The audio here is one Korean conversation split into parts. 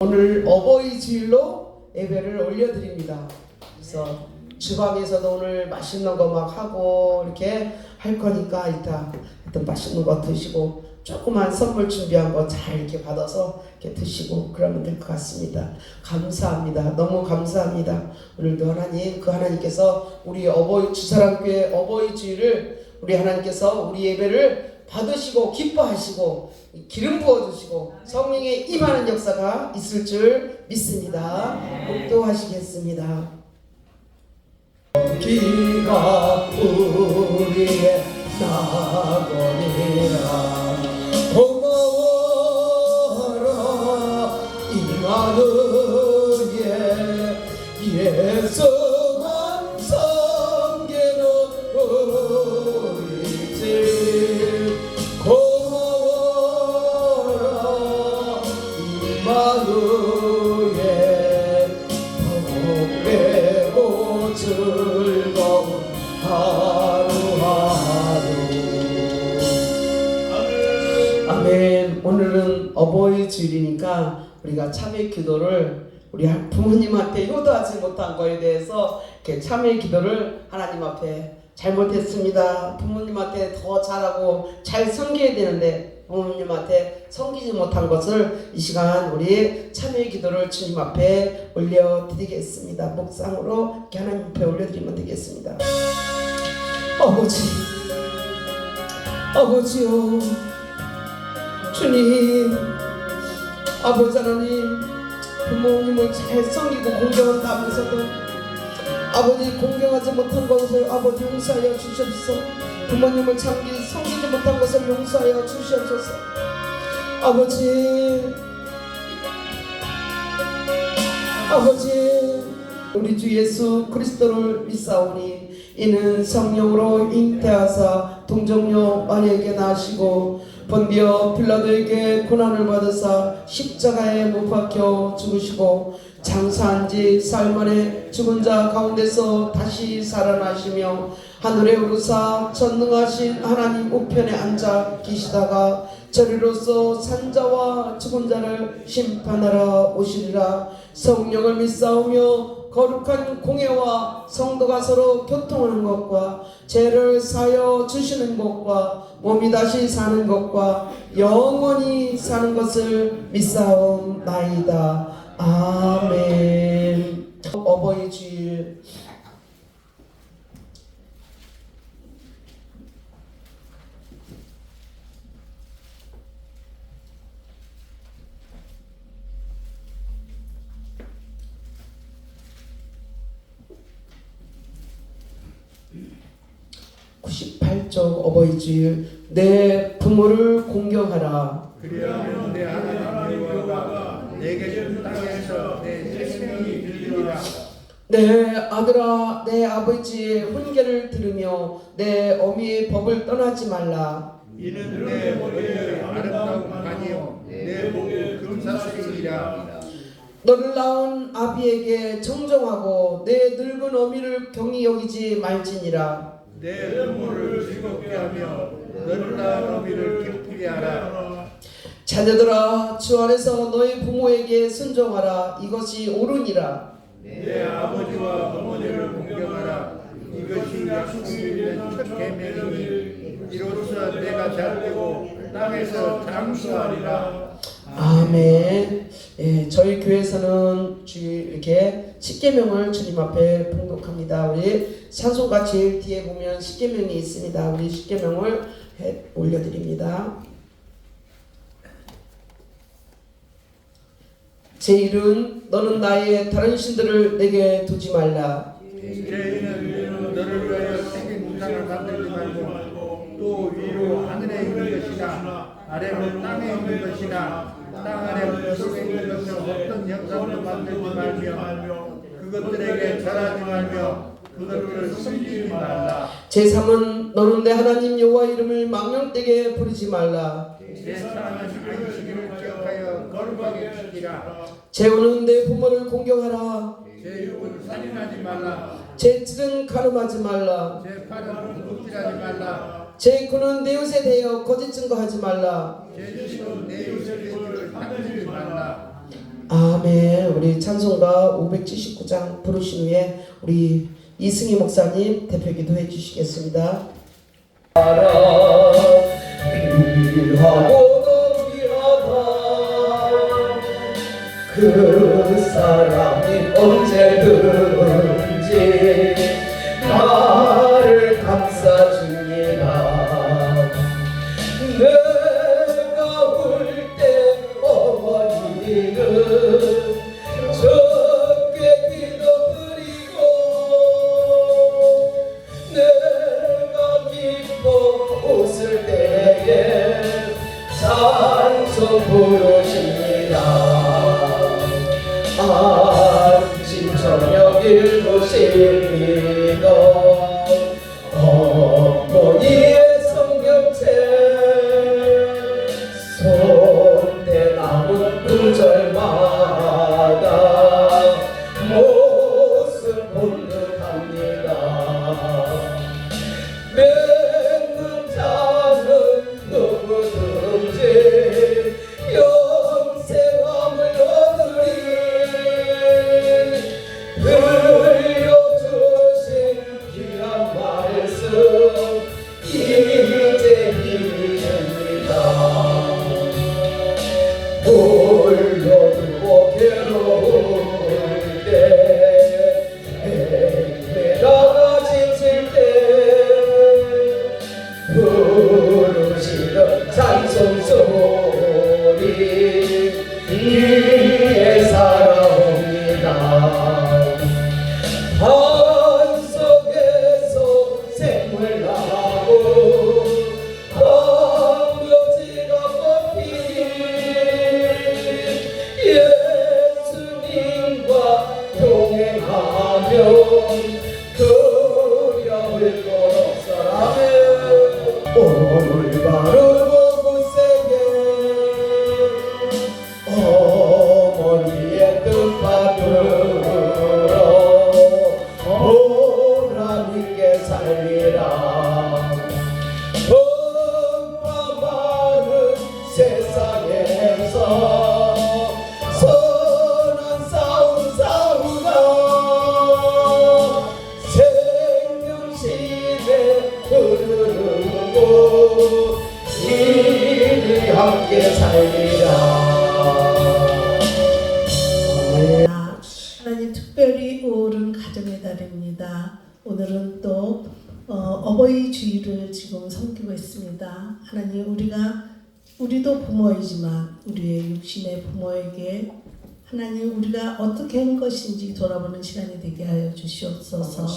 오늘 어버이 주일로 예배를 올려드립니다. 그래서 주방에서도 오늘 맛있는 거 막 하고 이렇게 할 거니까 이따 하여튼 맛있는 거 드시고 조그만 선물 준비한 거 잘 이렇게 받아서 이렇게 드시고 그러면 될 것 같습니다. 감사합니다. 너무 감사합니다. 오늘도 하나님, 그 하나님께서 우리 어버이 주사랑교회 어버이 주일을 우리 하나님께서 우리 예배를 받으시고 기뻐하시고 기름 부어주시고 성령의 임하는 역사가 있을 줄 믿습니다. 목도하시겠습니다. 기가 우리의 낙원이라 고마워라 임하는 예수만 섬기는 우리 집 고마워라 임마누엘 복되고 즐거운 하루하루. 아멘. 오늘은 어버이 주일이니까 우리가 참회 기도를 우리 부모님한테 효도하지 못한 거에 대해서 이렇게 참회 기도를 하나님 앞에 잘못했습니다. 부모님한테 더 잘하고 잘 섬겨야 되는데 부모님한테 섬기지 못한 것을 이 시간 우리 참회 기도를 주님 앞에 올려드리겠습니다. 묵상으로 이렇게 하나님 앞에 올려드리면 되겠습니다. 아버지요 주님, 아버지 하나님, 부모님을 잘 섬기고 공경한다면서도 아버지 공경하지 못한 것을 아버지 용서하여 주시옵소서. 부모님을 섬기지 못한 것을 용서하여 주시옵소서. 아버지 우리 주 예수 그리스도를 믿사오니 이는 성령으로 잉태하사 동정녀 마리아에게 나시고 본디오 빌라도에게 고난을 받으사 십자가에 못 박혀 죽으시고 장사한 지 사흘 만에 죽은 자 가운데서 다시 살아나시며 하늘에 오르사 전능하신 하나님 우편에 앉아 계시다가 저리로서 산자와 죽은 자를 심판하러 오시리라. 성령을 믿사오며 거룩한 공예와 성도가 서로 교통하는 것과 죄를 사하여 주시는 것과 몸이 다시 사는 것과 영원히 사는 것을 믿사옵나이다. 아멘. 어버이 주일 어버이 주일. 내 부모를 공경하라. 그리하면 내 하나님 여호와가 내게 준 땅에서 내 생명이 들리리라. 내 아들아, 내 아버지의 훈계를 들으며 내 어미의 법을 떠나지 말라. 이는 내 머리에 아름다운 간이요 내 목에 금사슬이라. 너를 낳은 아비에게 정정하고 내 늙은 어미를 경히 여기지 말지니라. 내 부모를 즐겁게 하며 너를 낳은 어미를 기쁘게 하라. 자녀들아, 주 안에서 너희 부모에게 순종하라. 이것이 옳으니라. 내 아버지와 어머니를 공경하라. 이것이 약속이 있는 첫 계명이니 이로써 내가 잘되고 땅에서 장수하리라. 아멘. 예, 저희 교회에서는 주일 이렇게 십계명을 주님 앞에 봉독합니다. 우리 찬송가 제일 뒤에 보면 십계명이 있습니다. 우리 십계명을 올려드립니다. 제1은 너는 나의 다른 신들을 내게 두지 말라. 제2는 너를 위하여 생긴 우상을 만들지 말고 또 위로 하늘에 있는 것이나 아래로 땅에 있는 것이나 땅 아래 물속에 있는 것을 어떤 형상도 만들지 말며 그것들에게 절하지 말며 그것들을 섬기지 말라. 제3은 너는 내 하나님 여호와 이름을 망령되게 부르지 말라. 제4는 안식일을 기억하여 거룩하게 지키라. 제5는 내 부모를 공경하라. 제6은 살인하지 말라. 제7은 가늠하지 말라. 제8은 도둑질하지 말라. 제9는 내 옷에 대하여 거짓 증거하지 말라. 제10은 내 이웃의 기술을 탐내지 말라. 아멘. 우리 찬송가 579장 부르신 후에 우리 이승희 목사님 대표 기도해 주시겠습니다. 위하고도 위하다 그 사람이 언제든지 나를 감싸주니라. 내가 울 때 어머니는 적게 기도드리고 내가 기뻐 웃을 때에 찬송 부르십니다. 아침 저녁 읽으시리도 어머니의 성경책 손대 나무 구절마다 모습 본득합니다. 맺는 자는 누구든지 영생함을 얻으리. 들려주신 귀한 말씀 이제 힘이 됩니다. 올려두고 괴로울 때 헤매다가 지칠 때 부르시는 찬송 소리 귀에 살아옵니다. 반석에서 샘물 나고 황무지가 뽑히니 예수님과 동행하며 두려울 것 없사라며 올바르고 굳세게 어머니의 뜻 받들어 보람있게 살리라. 험과 많은 세상에서 선한 싸움 싸우다 생명시대 흐르고 이리 함께 살리라. 하나님 특별히 5월은 가정의 달입니다. 오늘은 또 어버이 주일을 지금 섬기고 있습니다. 하나님 우리도 부모이지만 우리의 육신의 부모에게 하나님 우리가 어떻게 한 것인지 돌아보는 시간이 되게 하여 주시옵소서.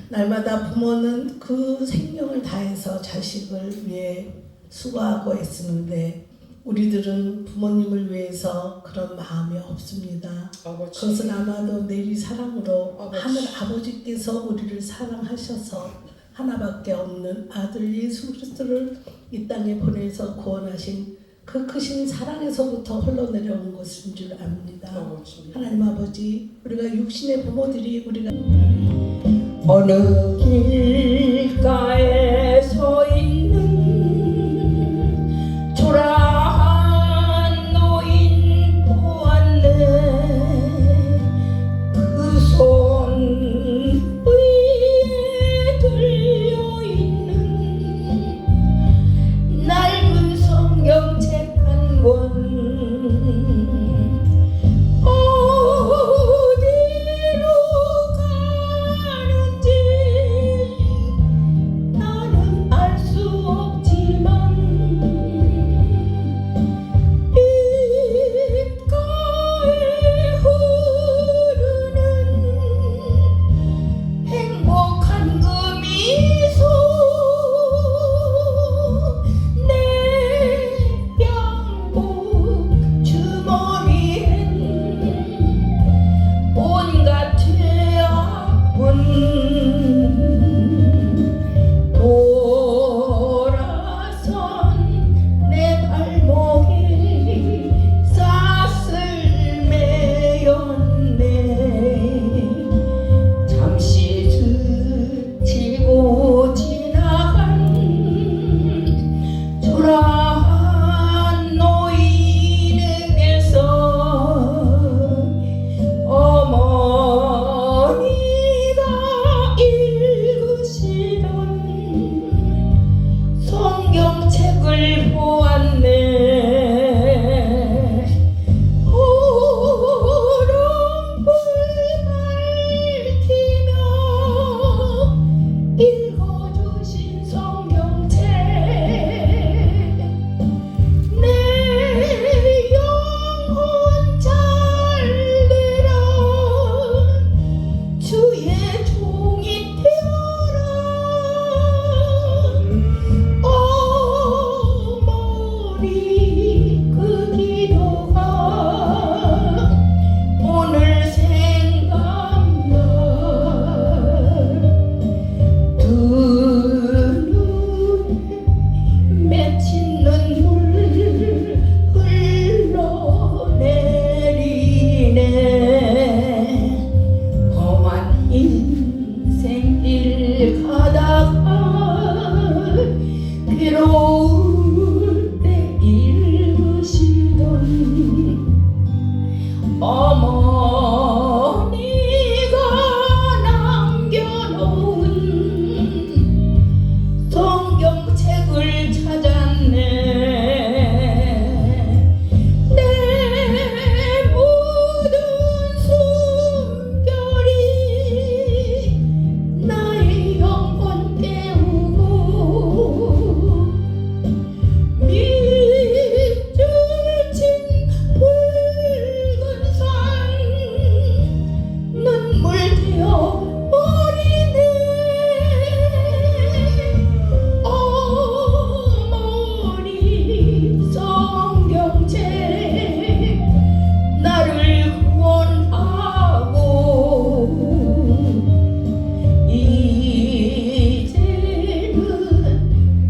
날마다 부모는 그 생명을 다해서 자식을 위해 수고하고 애쓰는데 우리들은 부모님을 위해서 그런 마음이 없습니다. 그것은 아마도 내리 사랑으로 하늘 아버지께서 우리를 사랑하셔서 하나밖에 없는 아들 예수 그리스도를 이 땅에 보내서 구원하신 그 크신 사랑에서부터 흘러내려온 것인 줄 압니다. 하나님 아버지, 우리가 육신의 부모들이 우리가 어느 길가에 서 있는 초라한 노인 보았네. 그 손 위에 들려있는 낡은 성경책 한 권. 어디로 가는지 어머니가 남겨놓은 성경책을 찾았네. 내 모든 숨결이 나의 영혼 깨우고 밑줄 친 붉은 산 눈물 되어 버리네. 어머니 성경책 나를 구원하고 이제는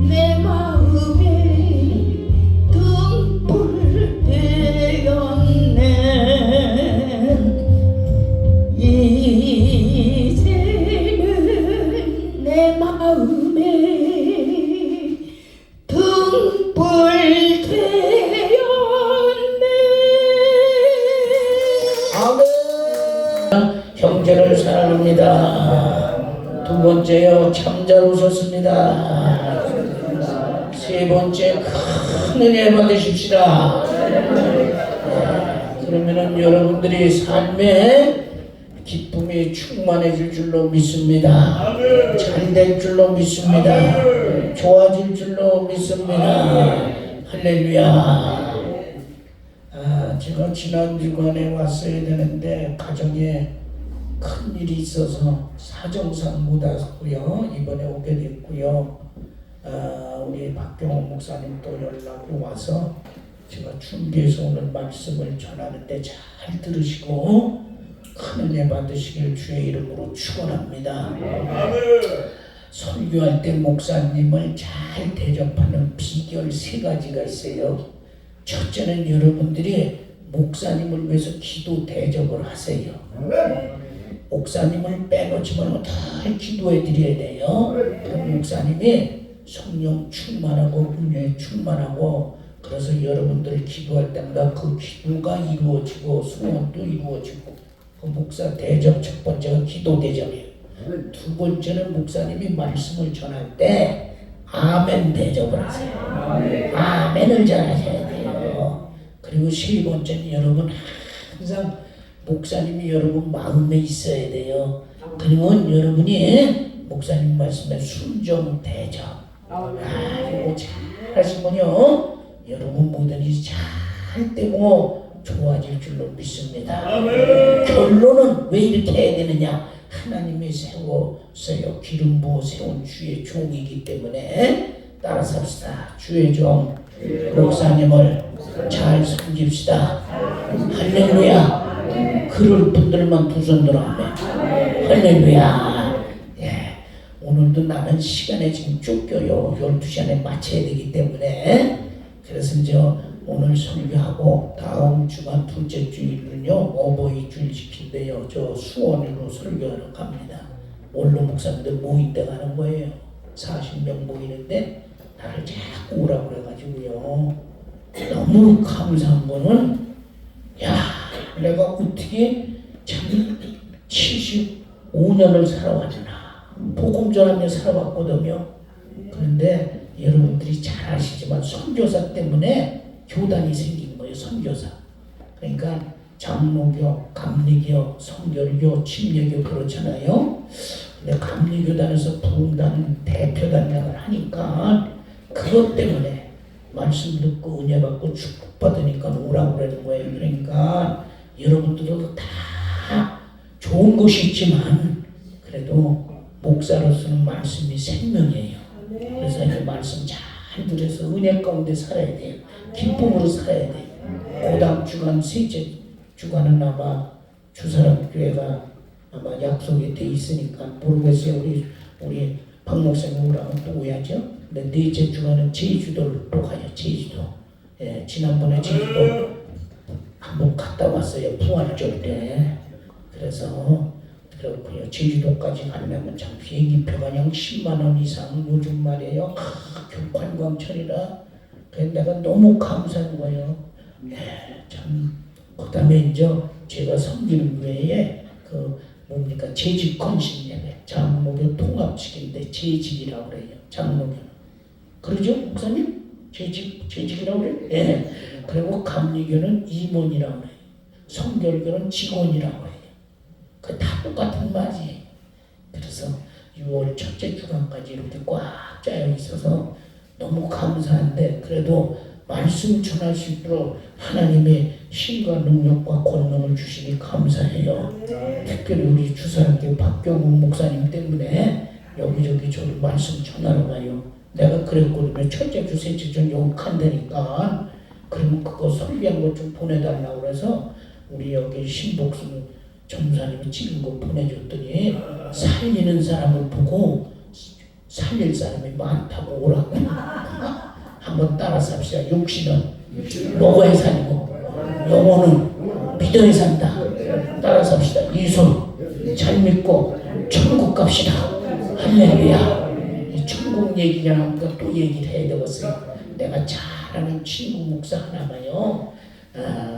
내 마음에 등불 되었네. 이제는 내 마음에 등불 되었네. 아멘. 형제를 사랑합니다. 두 번째요, 참 잘 웃었습니다. 세 번째, 큰 은혜 받으십시다. 그러면은 여러분들이 삶에 기쁨이 충만해질 줄로 믿습니다. 잘 될 줄로 믿습니다. 좋아질 줄로 믿습니다. 할렐루야. 제가 지난 주간에 왔어야 되는데 가정에 큰 일이 있어서 사정상 못 왔고요. 이번에 오게 됐고요. 우리 박경호 목사님 또 연락이 와서 제가 준비해서 오늘 말씀을 전하는데 잘 들으시고 큰 은혜 받으시길 주의 이름으로 축원합니다. 설교할 때 목사님을 잘 대접하는 비결 세 가지가 있어요. 첫째는 여러분들이 목사님을 위해서 기도 대접을 하세요. 목사님을 빼놓지만 다 기도해 드려야 돼요. 그 목사님이 성령 충만하고 은혜 충만하고 그래서 여러분들 기도할 때마다 그 기도가 이루어지고 소원도 이루어지고 그 목사 대접 첫 번째가 기도 대접이에요. 두 번째는 목사님이 말씀을 전할 때 아멘 대접을 하세요. 아멘을 전하셔야 돼요. 그리고 세 번째는 여러분 항상 목사님이 여러분 마음에 있어야 돼요. 그리고 여러분이 목사님 말씀에 순종 대접 이거 잘 하시면요 여러분 모든 일이 잘 되고 좋아질 줄로 믿습니다. 결론은 왜 이렇게 해야 되느냐? 하나님이 세웠어요. 기름 부어 세운 주의 종이기 때문에 따라 삽시다. 주의 종 목사님을 잘 섬깁시다. 할렐루야. 그럴 분들만 두 손 들어 아멘. 할렐루야. 예. 오늘도 나는 시간에 지금 쫓겨요. 12시 안에 마쳐야 되기 때문에 그래서 이제 오늘 설교하고 다음 주간 둘째 주일은요 어버이 주일 지킨대요. 저 수원으로 설교하러 갑니다. 원로 목사님들 모인 데 가는 거예요. 40명 모이는데 나를 자꾸 오라고 그래가지고요. 너무 감사한 거는 야 내가 어떻게 참 75년을 살아왔나 복음 전하며 살아왔거든요. 그런데 여러분들이 잘 아시지만 선교사 때문에 교단이 생긴 거예요. 선교사. 그러니까 장로교, 감리교, 성결교, 침례교 그렇잖아요. 근데 감리교단에서 부흥단 대표단장을 하니까 그것 때문에 말씀 듣고 은혜 받고 축복받으니까 오라고 그러는 거예요. 그러니까 여러분들도 다 좋은 것이 있지만 그래도 목사로서는 말씀이 생명이에요. 그래서 이 말씀 잘 들어서 은혜 가운데 살아야 돼요. 기쁨으로 살아야 돼요. 그 다음 주간 셋째 주간은 아마 주사람 교회가 아마 약속이 돼 있으니까 모르겠어요. 우리 박 목사님 오라면 또 오야죠. 근데 넷째 주간은 제주도를 또 가요. 제주도. 예, 지난번에 제주도 한번 갔다 왔어요. 부활절 때. 그래서 그렇고요. 제주도까지 가려면 참 비행기표가 그냥 10만 원 이상 요즘 말이에요. 관광철이라 그래서 내가 너무 감사한 거예요. 참 그다음에 이제 제가 섬기는 교회에 그 뭡니까 재직 건신 예배 장로교 통합직인데 재직이라고 그래요. 장로교는 그러죠 목사님? 재직이라고 그래요? 예. 그리고 감리교는 임원이라고 그래요. 성결교는 직원이라고 해요. 그 다 똑같은 말이에요. 그래서 6월 첫째 주간까지 이렇게 꽉 짜여 있어서 너무 감사한데 그래도 말씀 전할 수 있도록 하나님의 힘과 능력과 권능을 주시니 감사해요. 특별히 우리 주사랑교 박경국 목사님 때문에 여기저기 저도 말씀 전하러 가요. 내가 그랬거든요. 첫째 주, 셋째 주 욕한다니까 그러면 그거 설계한 거 좀 보내달라고 그래서 우리 여기 신복수 전사님이 찍은 거 보내줬더니 살리는 사람을 보고 살릴 사람이 많다고 오라고 한번 따라서 합시다. 육신은 먹어야 살고 영혼은 믿어야 산다. 따라서 합시다. 이손 잘 믿고 천국 갑시다. 할렐루야. 이 천국 얘기가 나오니까 또 얘기를 해야 되겠어요. 내가 잘 아는 친구 목사 하나가요.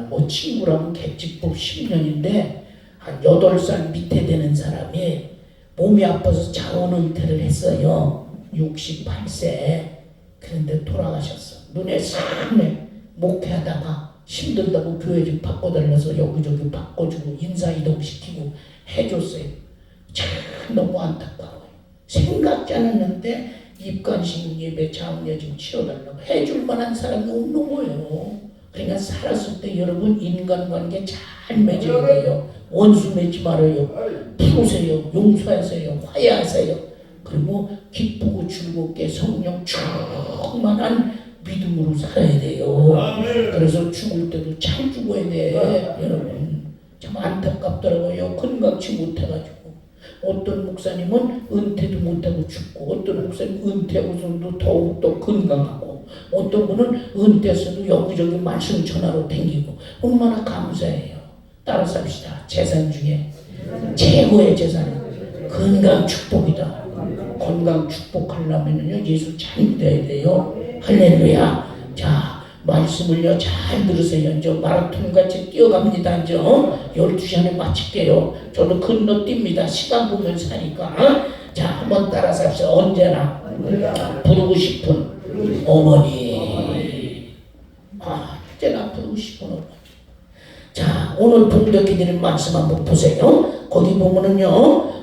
뭐 친구라면 객직법 10년인데 한 8살 밑에 되는 사람이 몸이 아파서 자원 은퇴를 했어요. 68세. 그런데 돌아가셨어. 눈에 sáng 목회하다가 힘들다고 교회 좀 바꿔달라서 여기저기 바꿔주고 인사이동시키고 해줬어요. 참 너무 안타까워요. 생각지 않았는데 입간식 예배 장례 좀 치러달라고 해줄 만한 사람이 없는 거예요. 그러니까 살았을 때 여러분 인간관계 잘 맺어야 돼요. 원수 맺지 말아요. 푸세요. 용서하세요. 화해하세요. 그리고 기쁘고 즐겁게 성령 충만한 믿음으로 살아야 돼요. 그래서 죽을 때도 잘 죽어야 돼. 여러분 참 안타깝더라고요. 건강치 못해가지고 어떤 목사님은 은퇴도 못하고 죽고 어떤 목사님 은퇴하고서도 더욱더 건강하고 어떤 분은 은퇴해서도 여기저기 말씀 전하러 다니고 얼마나 감사해요. 따라서 합시다. 재산 중에 최고의 재산은 건강 축복이다. 건강 축복하려면요 예수 잘 믿어야 돼요. 할렐루야. 자 말씀을요 잘 들으세요. 이제 마라톤 같이 뛰어갑니다. 이제 12시 안에 마칠게요. 저는 건너뜁니다. 시간 보면서 하니까. 자 한번 따라서 합시다. 언제나 부르고 싶은 어머니. 언제나 부르고 싶은 어머니. 자 오늘 봉독해 드린 말씀 한번 보세요. 거기 보면은요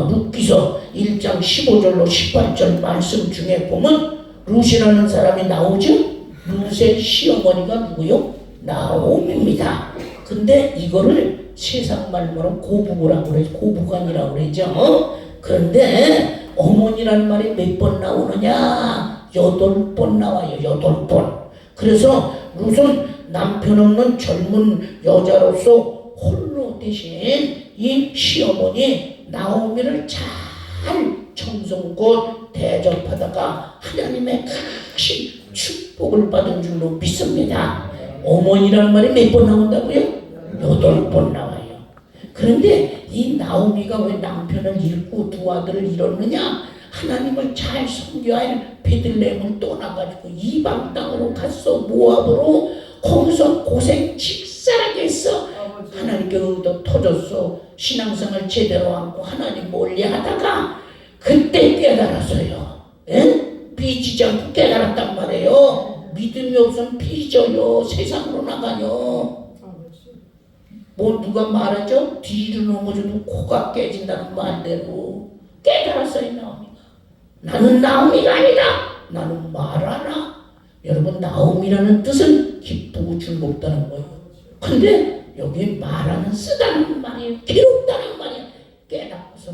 룻기서 1장 15절로 18절 말씀 중에 보면 룻이라는 사람이 나오죠. 룻의 시어머니가 누구요? 나옴입니다. 근데 이거를 세상 말로는 고부고라고 그래요. 고부간이라고 그러죠. 그런데 어머니라는 말이 몇 번 나오느냐? 8번 나와요. 8번. 그래서 룻은 남편 없는 젊은 여자로서 홀로 대신 이 시어머니 나오미를 잘 청성껏 대접하다가 하나님의 크신 축복을 받은 줄로 믿습니다. 어머니라는 말이 몇 번 나온다고요? 8번 나와요. 그런데 이 나오미가 왜 남편을 잃고 두 아들을 잃었느냐? 하나님을 잘 섬겨야 할 베들레헴을 떠나가지고 이방 땅으로 갔어. 모압으로. 거기서 고생 직살하게 했어. 하나님께 얻어 터졌어. 신앙생활 제대로 하고 하나님 멀리 하다가 그때 깨달았어요. 삐지지 않고 깨달았단 말이에요. 믿음이 없으면 삐져요. 세상으로 나가요. 뭐 누가 말하죠? 뒤로 넘어져도 코가 깨진다는 말대로 깨달았어요. 나오미가. 나는 나오미가 아니다. 나는 마라나. 여러분 나오미라는 뜻은 기쁘고 즐겁다는 거예요. 근데 여기 말하는 쓰다는 말이에요. 괴롭다는 말이에요. 깨닫고서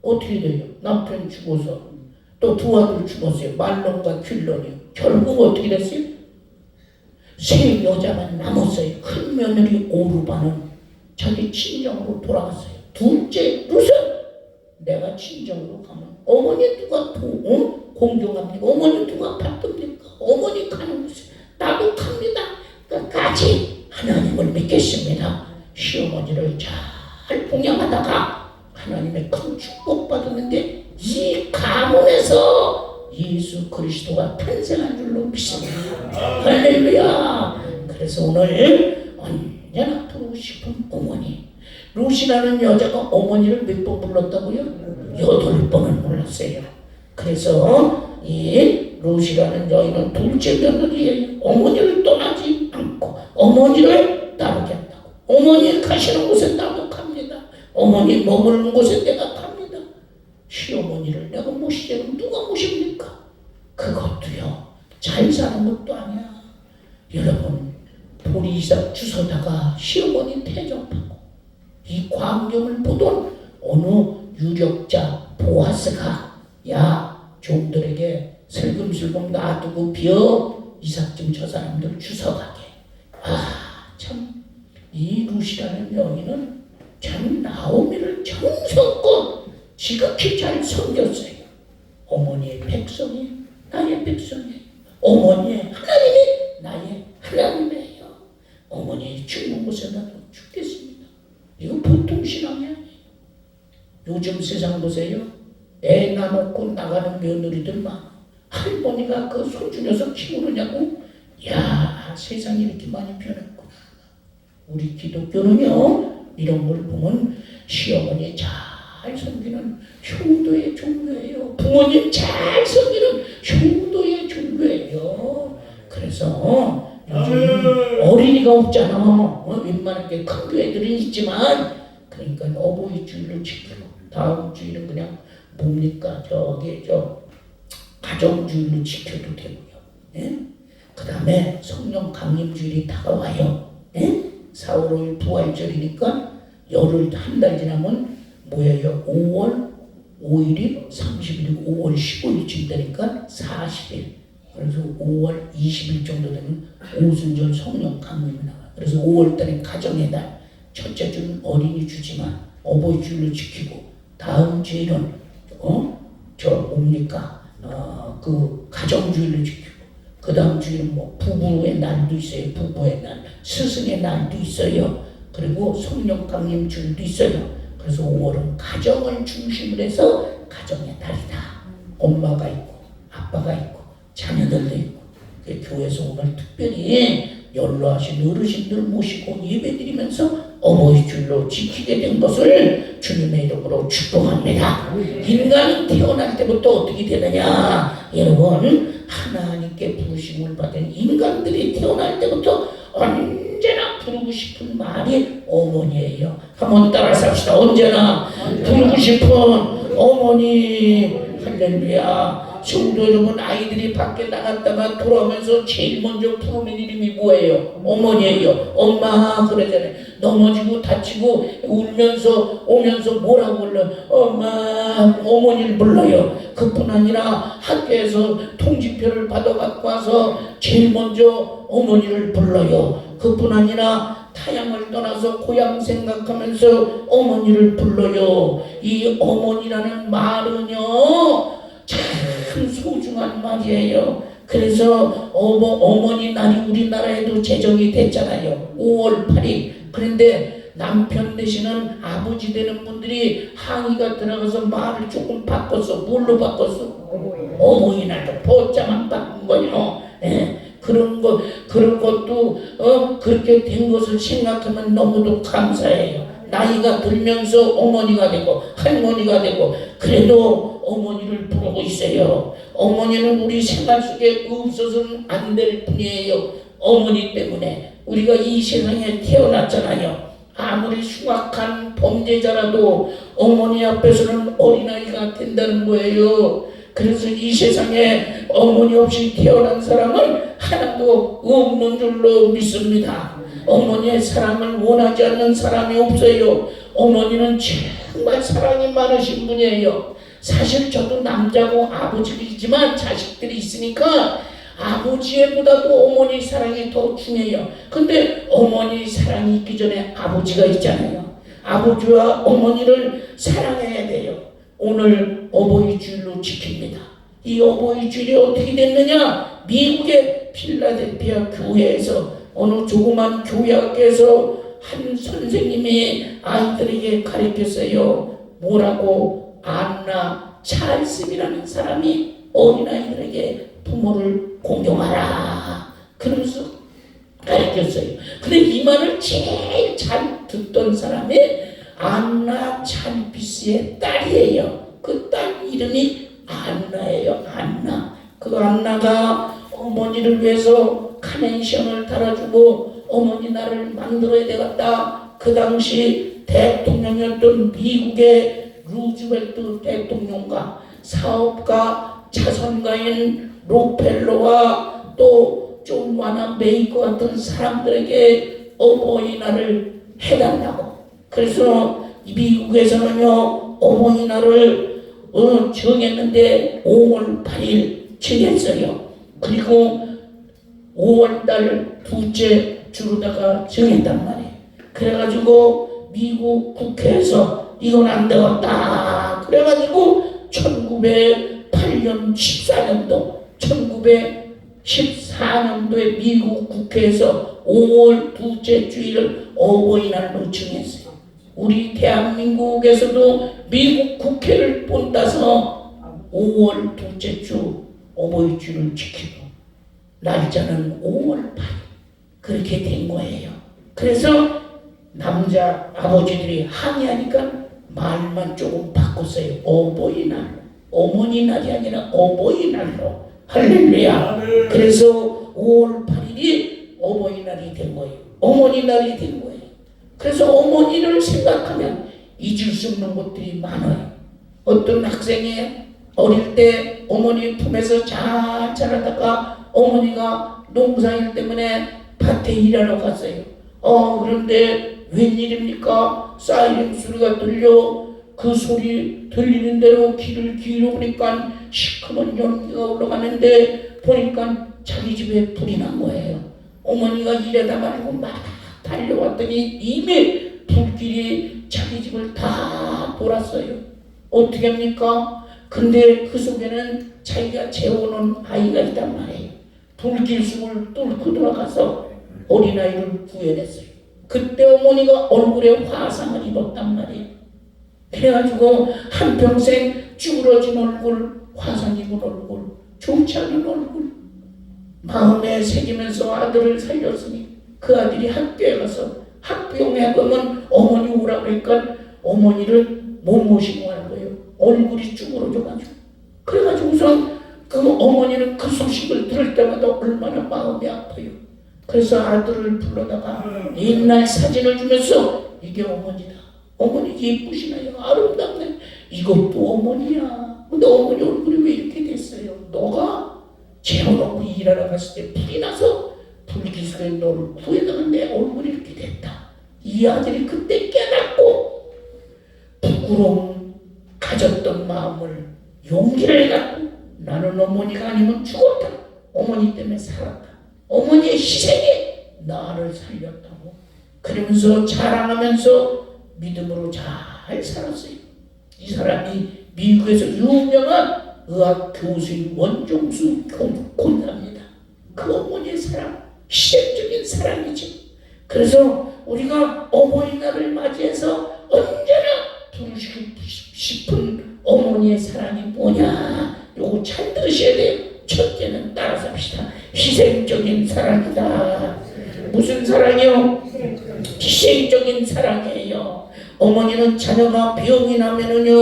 어떻게 돼요? 남편 죽어서 또 두 아들 죽었어요. 말론과 퀼론이. 결국 어떻게 됐어요? 세 여자만 남았어요. 큰 며느리 오르바는 자기 친정으로 돌아갔어요. 둘째 룻은 내가 친정으로 가면 어머니 누가 공경합니까? 어머니 누가 받듭니까? 어머니 가는 곳에 나도 갑니다. 끝까지 하나님을 믿겠습니다. 시어머니를 잘 봉양하다가 하나님의 큰 축복 받았는데 이 가문에서 예수 그리스도가 탄생한 줄로 믿습니다. 할렐루야. 그래서 오늘 언제나 부르고 싶은 어머니. 루시라는 여자가 어머니를 몇 번 불렀다고요? 8번을 불렀어요. 그래서 이 루시라는 여인은 둘째 며느리예요. 어머니를 떠나지 않고 어머니를 따르겠다고. 어머니 가시는 곳에 나도 갑니다. 어머니 머무는 곳에 내가 갑니다. 시어머니를 내가 모시자면 누가 모십니까? 그것도요, 잘 사는 것도 아니야. 여러분, 보리이삭 주서다가 시어머니 대접하고 이 광경을 보던 어느 유력자 보아스가 야, 종들에게 슬금슬금 놔두고 비어 이삭 좀 저 사람들 주워가게. 아, 참 이 루시라는 여인은 참 나오미를 정성껏 지극히 잘 섬겼어요. 어머니의 백성이 나의 백성이에요. 어머니의 하나님이 나의 하나님이에요. 어머니 죽는 곳에 나도 죽겠습니다. 이거 보통 신앙이 아니에요. 요즘 세상 보세요. 애 낳아놓고 나가는 며느리들 많아. 할머니가 그 손주 녀석 키우느냐고. 야, 세상이 이렇게 많이 변했구나. 우리 기독교는요, 이런 걸 보면 시어머니 잘 섬기는 효도의 종교예요. 부모님 잘 섬기는 효도의 종교예요. 그래서 요즘 어린이가 없잖아. 웬만하게 큰 교회들은 있지만, 그러니까 어버이 주일을 지키고 다음 주일은 그냥 뭡니까 저 가정주일로 지켜도 되고요. 예? 그 다음에 성령 강림주일이 다가와요. 예? 4월 5일 부활절이니까 열흘 한 달 지나면 뭐예요? 5월 5일이 30일이고 5월 15일쯤 되니까 40일. 그래서 5월 20일 정도 되면 오순절 성령 강림이 나와요. 그래서 5월달에 가정의 달, 첫째 주는 어린이 주지만 어버이 주일로 지키고, 다음 주일은 그 가정주일로 지키고, 그 다음 주일은 뭐 부부의 날도 있어요. 부부의 날, 스승의 날도 있어요. 그리고 성령 강림 주일도 있어요. 그래서 5월은 가정을 중심으로 해서 가정의 달이다. 엄마가 있고 아빠가 있고 자녀들도 있고, 교회에서 오늘 특별히 연로하신 어르신들 모시고 예배드리면서 어버이 주일로 지키게 된 것을 주님의 이름으로 축복합니다. 인간은 태어날 때부터 어떻게 되느냐? 여러분, 하나님께 부르심을 받은 인간들이 태어날 때부터 언제나 부르고 싶은 말이 어머니예요. 한번 따라서 합시다. 언제나 부르고 싶은 어머니. 할렐루야. 성도 여러분, 아이들이 밖에 나갔다가 돌아오면서 제일 먼저 부르는 이름이 뭐예요? 어머니예요. 엄마 그러잖아요. 넘어지고 다치고 울면서 오면서 뭐라고 불러? 엄마. 어머니를 불러요. 그뿐 아니라 학교에서 통지표를 받아갖고 와서 제일 먼저 어머니를 불러요. 그뿐 아니라 타향을 떠나서 고향 생각하면서 어머니를 불러요. 이 어머니라는 말은요, 참 소중한 말이에요. 그래서 어머니 날이 우리나라에도 제정이 됐잖아요. 5월 8일. 그런데 남편 되시는 아버지 되는 분들이 항의가 들어가서 말을 조금 바꿨어. 뭘로 바꿨어? 어머니날로 포자만 바꾼 거요. 예. 그런 것도 그렇게 된 것을 생각하면 너무도 감사해요. 나이가 들면서 어머니가 되고 할머니가 되고 그래도 어머니를 부르고 있어요. 어머니는 우리 생활 속에 없어서는 안 될 분이에요. 어머니 때문에 우리가 이 세상에 태어났잖아요. 아무리 흉악한 범죄자라도 어머니 앞에서는 어린아이가 된다는 거예요. 그래서 이 세상에 어머니 없이 태어난 사람은 하나도 없는 줄로 믿습니다. 어머니의 사랑을 원하지 않는 사람이 없어요. 어머니는 정말 사랑이 많으신 분이에요. 사실 저도 남자고 아버지이지만 자식들이 있으니까 아버지보다도 어머니 사랑이 더 중요해요. 근데 어머니 사랑이 있기 전에 아버지가 있잖아요. 아버지와 어머니를 사랑해야 돼요. 오늘 어버이 주일로 지킵니다. 이 어버이 주일이 어떻게 됐느냐? 미국의 필라델피아 교회에서 어느 조그만 교회학교에서 한 선생님이 아이들에게 가르쳤어요. 뭐라고? 안나 찰스이라는 사람이 어린아이들에게 부모를 공경하라. 그러면서 가르쳤어요. 근데 이 말을 제일 잘 듣던 사람이 안나 찬피스의 딸이에요. 그 딸 이름이 안나예요. 안나. 그 안나가 어머니를 위해서 카네이션을 달아주고 어머니 나를 만들어야 되겠다. 그 당시 대통령이었던 미국의 루즈벨트 대통령과 사업가 자선가인 록펠러와 또 존 와나 메이커 같은 사람들에게 어버이날을 해달라고. 그래서 미국에서는요 어버이날을 정했는데 5월 8일 정했어요. 그리고 5월달 둘째 주로다가 정했단 말이에요. 그래가지고 미국 국회에서 이건 안 되겠다. 그래가지고 1908년 14년도 1914년도에 미국 국회에서 5월 둘째 주일을 어버이날로 정했어요. 우리 대한민국에서도 미국 국회를 본따서 5월 둘째 주 어버이주를 지키고 날짜는 5월 8일 그렇게 된 거예요. 그래서 남자 아버지들이 항의하니까 말만 조금 바꿨어요. 어버이날, 어머니 날이 아니라 어버이날로. 할렐루야. 그래서 5월 8일이 어버이날이 된 거예요. 어머니 날이 된 거예요. 그래서 어머니를 생각하면 잊을 수 없는 것들이 많아요. 어떤 학생이 어릴 때 어머니 품에서 잘 자라다가 어머니가 농사일 때문에 밭에 일하러 갔어요. 그런데 웬일입니까? 사이렌 소리가 들려. 그 소리 들리는 대로 귀를 기울여보니까 시커먼 연기가 올라가는데 보니까 자기 집에 불이 난 거예요. 어머니가 일하다 말고 막 달려왔더니 이미 불길이 자기 집을 다 돌았어요. 어떻게 합니까? 근데 그 속에는 자기가 재워놓은 아이가 있단 말이에요. 불길 속을 뚫고 들어가서 어린아이를 구해냈어요. 그때 어머니가 얼굴에 화상을 입었단 말이에요. 그래가지고 한평생 쭈그러진 얼굴, 화상 입은 얼굴, 좋지 않은 얼굴 마음에 새기면서 아들을 살렸으니 그 아들이 학교에 가서 학병에 가면 어머니 오라고 그러니까 어머니를 못 모시고 간 거예요. 얼굴이 쭈그러져가지고. 그래가지고서 그 어머니는 그 소식을 들을 때마다 얼마나 마음이 아파요. 그래서 아들을 불러다가 옛날 사진을 주면서 이게 어머니다. 어머니 예쁘시나요? 아름답네. 이것도 어머니야. 근데 어머니 얼굴이 왜 이렇게 됐어요? 너가 재워놓고 일하러 갔을 때 불이 나서 불기술에 너를 구해다가 내 얼굴이 이렇게 됐다. 이 아들이 그때 깨닫고 부끄러움 가졌던 마음을 용기를 갖고 나는 어머니가 아니면 죽었다. 어머니 때문에 살았다. 어머니의 희생이 나를 살렸다고. 그러면서 자랑하면서 믿음으로 잘 살았어요. 이 사람이 미국에서 유명한 의학 교수인 원종수 권사입니다. 그 어머니의 사랑, 희생적인 사랑이죠. 그래서 우리가 어머니날을 맞이해서 언제나 부르시고 싶은 어머니의 사랑이 뭐냐? 요거 잘 들으셔야 돼요. 첫째는 따라서 합시다. 희생적인 사랑이다. 무슨 사랑이요? 희생적인 사랑이에요. 어머니는 자녀가 병이 나면은요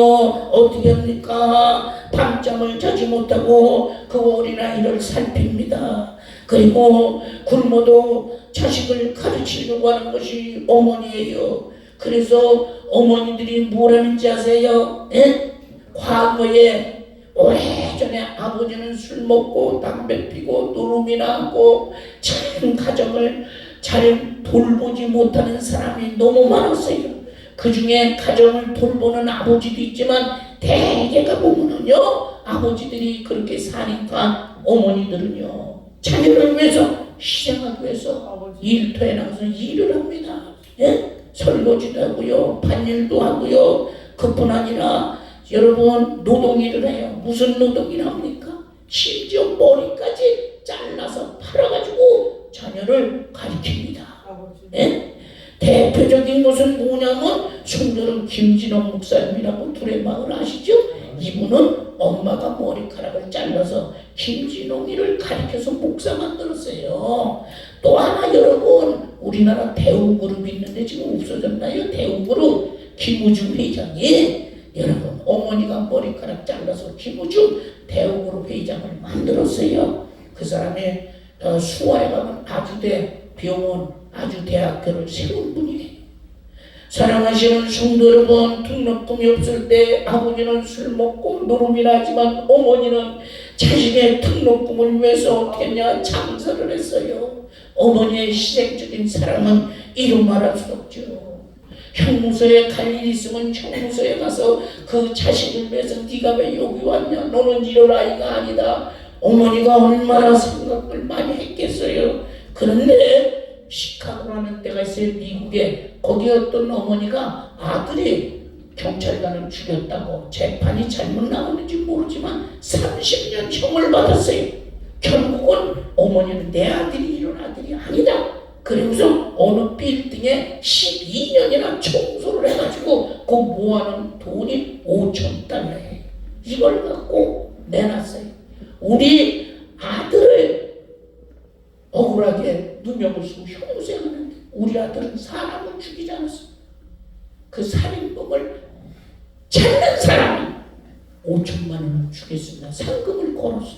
어떻게 합니까? 밤잠을 자지 못하고 그 어린아이를 살핍니다. 그리고 굶어도 자식을 가르치려고 하는 것이 어머니예요. 그래서 어머니들이 뭘 하는지 아세요? 예? 과거에 오래전에 아버지는 술 먹고 담배 피고 노름이나 하고 참 가정을 잘 돌보지 못하는 사람이 너무 많았어요. 그 중에 가정을 돌보는 아버지도 있지만 대개가 보면은요 아버지들이 그렇게 사니까 어머니들은요 자녀를 위해서 희생하기 위해서 일터에 나가서 일을 합니다. 예? 설거지도 하고요, 밭일도 하고요. 그뿐 아니라 여러분 노동일을 해요. 무슨 노동일 합니까? 심지어 머리까지 잘라서 팔아가지고 자녀를 가르칩니다. 예? 대표적인 것은 뭐냐면 손들은 김진원 목사님이라고 두레마을 아시죠? 이분은 엄마가 머리카락을 잘라서 김진홍이를 가리켜서 목사 만들었어요. 또 하나 여러분, 우리나라 대우그룹이 있는데 지금 없어졌나요? 대우그룹 김우중 회장이, 여러분 어머니가 머리카락 잘라서 김우중 대우그룹 회장을 만들었어요. 그 사람이 수화에 가면 아주대 병원, 아주대학교를 세운 분이에요. 사랑하시는 성도 여러분, 등록금이 없을 때 아버지는 술 먹고 노름이나 하지만 어머니는 자신의 등록금을 위해서 어떻게 했냐? 장사를 했어요. 어머니의 희생적인 사랑은 이루 말할 수 없죠. 형무소에 갈 일 있으면 형무소에 가서 그 자식을 위해서 네가 왜 여기 왔냐? 너는 이럴 아이가 아니다. 어머니가 얼마나 생각을 많이 했겠어요. 그런데 시카고라는 데가 있어요. 미국에. 거기 어떤 어머니가 아들이 경찰관을 죽였다고 재판이 잘못 나왔는지 모르지만 30년 형을 받았어요. 결국은 어머니는 내 아들이 이런 아들이 아니다. 그리고서 어느 빌딩에 12년이나 청소를 해가지고 그 모아놓은 돈이 5,000달러예요. 이걸 갖고 내놨어요. 우리 아들을 억울하게 누명을 쓰고 형무소에 가는데 우리 아들은 사람을 죽이지 않았어. 그 살인범을 찾는 사람이 5천만 원을 주겠습니다. 상금을 걸었어.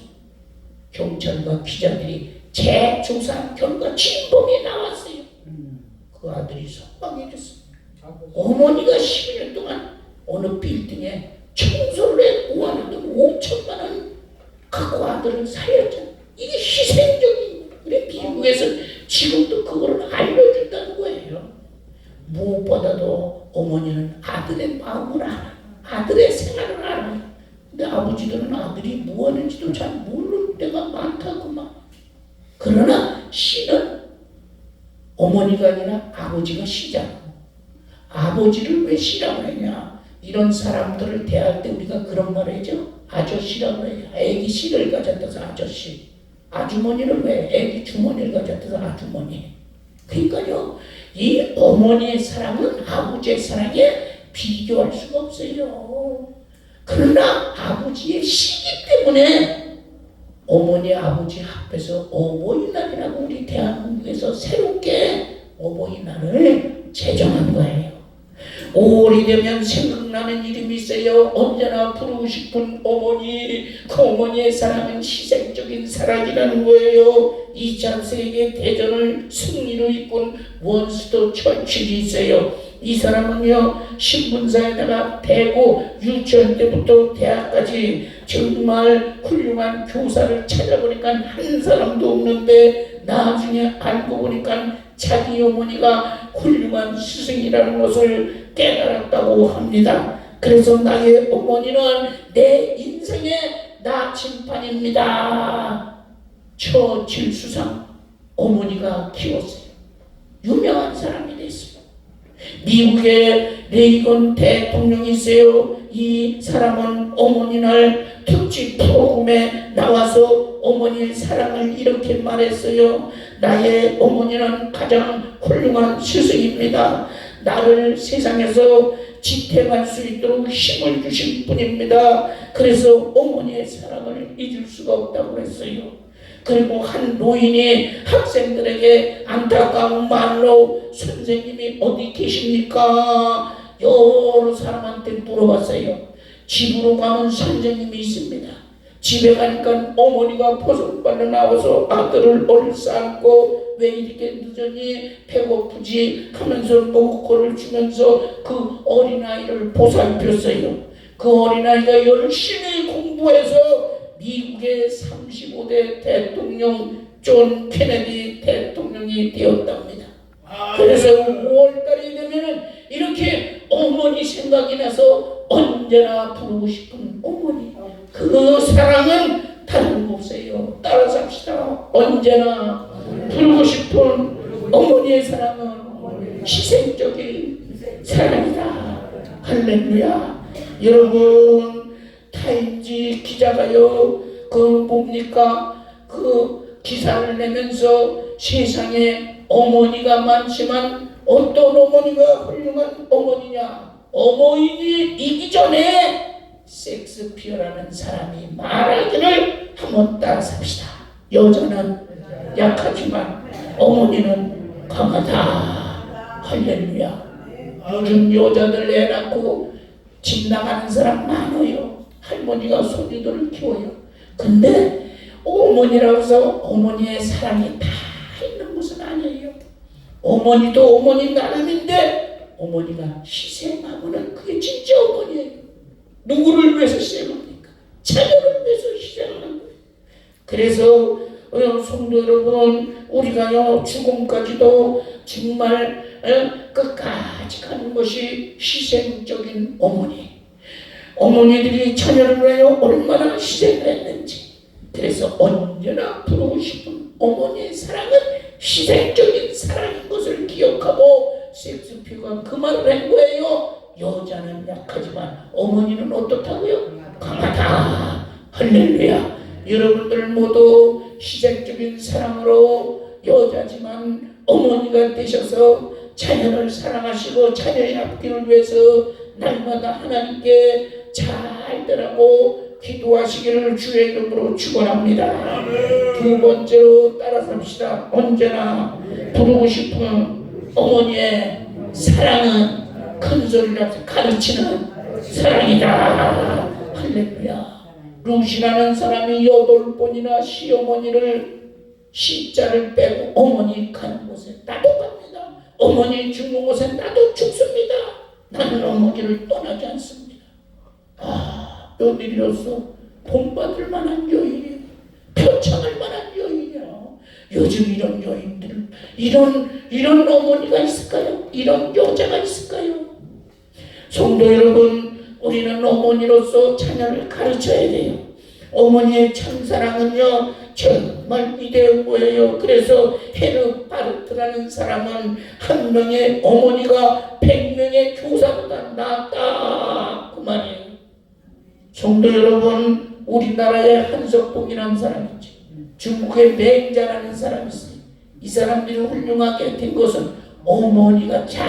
경찰과 기자들이 재조사 결과 진범이 나왔어요. 그 아들이 석방이 됐어. 어머니가 12년 동안 어느 빌딩에 청소를 해 모아놓은 5천만 원 갖고 아들을 살렸잖아. 이게 희생적인. 우리 미국에서 지금도 그거를 알려준다는 거예요. 무엇보다도 어머니는 아들의 마음을 알아. 아들의 생활을 알아. 근데 아버지들은 아들이 뭐 하는지도 잘 모르는 때가 많다구만. 그러나 시는 어머니가 아니라 아버지가 시잖아. 아버지를 왜 시라고 하냐? 이런 사람들을 대할 때 우리가 그런 말을 하죠. 아저씨라고 해요. 애기 씨를 가졌다서 아저씨. 아주머니를 왜 애기 주머니를 가졌다서 아주머니. 그러니까요, 이 어머니의 사랑은 아버지의 사랑에 비교할 수가 없어요. 그러나 아버지의 시기 때문에 어머니 아버지 합해서 어버이날이라고 우리 대한민국에서 새롭게 어버이날을 제정한 거예요. 5월이 되면 생각나는 이름이 있어요. 언제나 부르고 싶은 어머니. 그 어머니의 사랑은 희생적인 사랑이라는 거예요. 2차 세계대전을 승리로 이끈 원스턴 처칠이 있어요. 이 사람은요, 신분사에다가 대고 유치원 때부터 대학까지 정말 훌륭한 교사를 찾아보니까 한 사람도 없는데 나중에 알고 보니까 자기 어머니가 훌륭한 스승이라는 것을 깨달았다고 합니다. 그래서 나의 어머니는 내 인생의 나침반입니다. 처칠 수상 어머니가 키웠어요. 유명한 사람이 됐어요. 미국의 레이건 대통령이 있어요. 이 사람은 어머니날 특집 프로그램에 나와서 어머니의 사랑을 이렇게 말했어요. 나의 어머니는 가장 훌륭한 스승입니다. 나를 세상에서 지탱할 수 있도록 힘을 주신 분입니다. 그래서 어머니의 사랑을 잊을 수가 없다고 했어요. 그리고 한 노인이 학생들에게 안타까운 말로 선생님이 어디 계십니까? 여러 사람한테 물어봤어요. 집으로 가면 선생님이 있습니다. 집에 가니까 어머니가 포석발로 나와서 아들을 얼싸안고 왜 이렇게 늦었니? 배고프지? 하면서 먹을 거를 주면서 그 어린아이를 보살폈어요. 그 어린아이가 열심히 공부해서 미국의 35대 대통령 존 케네디 대통령이 되었답니다. 그래서 5월달이 되면은 이렇게 어머니 생각이 나서 언제나 부르고 싶은 어머니. 그 사랑은 다른 곳에요. 따라 삽시다. 언제나 부르고 싶은 어머니의 사랑은 희생적인 사랑이다. 할렐루야. 여러분, 타임지 기자가요, 그 뭡니까? 그 기사를 내면서 세상에 어머니가 많지만 어떤 어머니가 훌륭한 어머니냐? 어머니 이기 전에 섹스피어라는 사람이 말하기를 한번 따라 삽시다. 여자는 약하지만 어머니는 강하다. 할렐루야. 요즘 여자들 애 낳고 집 나가는 사람 많아요. 할머니가 손주들을 키워요. 근데 어머니라고 해서 어머니의 사랑이 다 있는 것은 아니에요. 어머니도 어머니 나름인데 어머니가 희생하고는 그게 진짜 어머니예요. 누구를 위해서 희생합니까? 자녀를 위해서 희생하는 거예요. 그래서 성도 여러분, 우리가요 죽음까지도 정말 끝까지 가는 것이 희생적인 어머니. 어머니들이 자녀를 위하여 얼마나 희생을 했는지. 그래서 언제나 부르고 싶은 어머니의 사랑은 희생적인 사랑인 것을 기억하고 섹스피어가 그 말을 한 거예요. 여자는 약하지만 어머니는 어떻다고요? 강하다. 할렐루야. 여러분들 모두 희생적인 사랑으로 여자지만 어머니가 되셔서 자녀를 사랑하시고 자녀의 앞길을 위해서 날마다 하나님께 잘 되라고 기도하시기를 주의 이름으로 축원합니다. 두 번째로 따라 삽시다. 언제나 부르고 싶은 어머니의 사랑은 큰 소리로 가르치는 사랑이다. 할렐루야. 루시라는 사람이 8번이나 시어머니를 시자를 빼고 어머니 가는 곳에 나도 갑니다. 어머니 죽는 곳에 나도 죽습니다. 나는 어머니를 떠나지 않습니다. 며느리로서 본받을 만한 여인이에요. 표창할 만한 여인이에요. 요즘 이런 여인들, 이런 어머니가 있을까요? 이런 여자가 있을까요? 성도 여러분, 우리는 어머니로서 자녀를 가르쳐야 돼요. 어머니의 참사랑은요 정말 위대한 거예요. 그래서 헤르바르트라는 사람은 한 명의 어머니가 100명의 교사보다 낫다 그 말이에요. 성도 여러분, 우리나라에 한석봉이라는 사람이 있죠. 중국의 맹자라는 사람이 있어요. 이 사람들이 훌륭하게 된 것은 어머니가 잘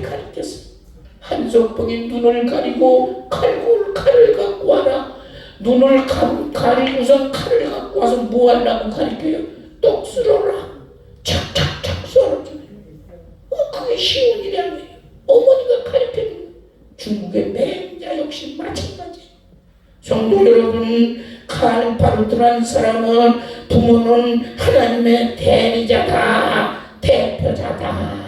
가르쳤어요. 한석봉이 눈을 가리고 칼을 갖고 와라. 눈을 가리고선 칼을 갖고 와서 뭐 하려고 가르쳐요? 떡 썰어라. 착착착 썰어줘요. 그게 쉬운 일이 아니에요. 어머니가 가르쳐주는 거예요. 중국의 맹자 역시 마찬가지예요. 성도 여러분, 칼바르트라는 사람은 부모는 하나님의 대리자다, 대표자다.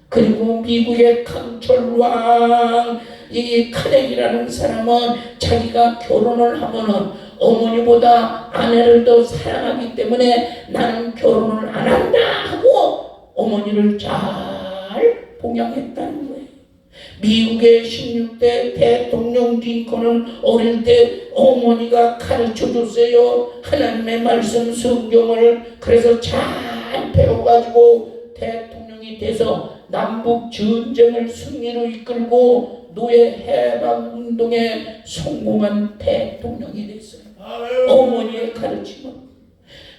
그리고 미국의 강철왕 이 카네기라는 사람은 자기가 결혼을 하면은 어머니보다 아내를 더 사랑하기 때문에 나는 결혼을 안 한다 하고 어머니를 잘 봉양했다는 거예요. 미국의 16대 대통령 링컨은 어릴 때 어머니가 가르쳐줬어요. 하나님의 말씀 성경을. 그래서 잘 배워가지고 대통령이 돼서 남북 전쟁을 승리로 이끌고 노예 해방 운동에 성공한 대통령이 됐어요. 어머니의 가르침은.